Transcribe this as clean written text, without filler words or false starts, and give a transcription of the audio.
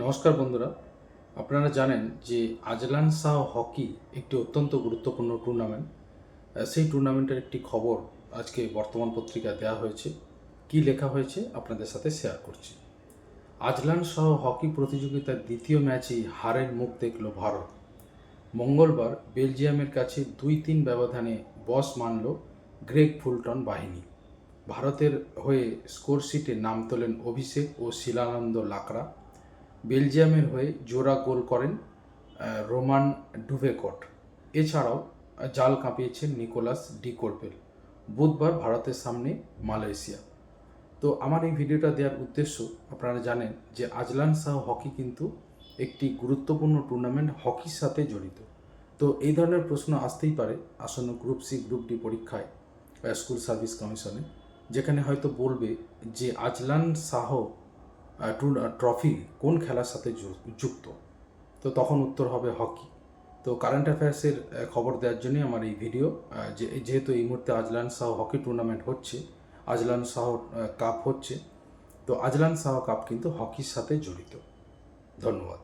নমস্কার বন্ধুরা, আপনারা জানেন যে আজলান শাহ হকি একটি অত্যন্ত গুরুত্বপূর্ণ টুর্নামেন্ট। সেই টুর্নামেন্টের একটি খবর আজকে বর্তমান পত্রিকায় দেওয়া হয়েছে। কি লেখা হয়েছে আপনাদের সাথে শেয়ার করছি। আজলান শাহ হকি প্রতিযোগিতার দ্বিতীয় ম্যাচেই হারের মুখ দেখল ভারত। মঙ্গলবার বেলজিয়ামের কাছে 2-3 ব্যবধানে বস মানল গ্রেগ ফুলটন বাহিনী। ভারতের হয়ে স্কোর শিটে নাম তোলেন অভিষেক ও শিলানন্দ লাকড়া। বেলজিয়ামের হয়ে জোড়া গোল করেন রোমান ডুভেকট। এছাড়াও জাল কাঁপিয়েছেন নিকোলাস ডি কোর্পেল। বুধবার ভারতের সামনে মালয়েশিয়া। তো আমার এই ভিডিওটা দেওয়ার উদ্দেশ্য, আপনারা জানেন যে আজলান শাহ হকি কিন্তু একটি গুরুত্বপূর্ণ টুর্নামেন্ট, হকির সাথে জড়িত। তো এই ধরনের প্রশ্ন আসতেই পারে আসন্ন গ্রুপ সি গ্রুপ ডি পরীক্ষায় স্কুল সার্ভিস কমিশনে, যেখানে হয়তো বলবে যে আজলান শাহ ট্রফি কোন খেলার সাথে যুক্ত। তো তখন উত্তর হবে হকি। তো কারেন্ট অ্যাফেয়ার্সের খবর দেওয়ার জন্যই আমার এই ভিডিও। যেহেতু এই মুহূর্তে আজলান শাহ হকি টুর্নামেন্ট হচ্ছে, আজলান শাহ কাপ হচ্ছে, তো আজলান শাহ কাপ কিন্তু হকির সাথে জড়িত। ধন্যবাদ।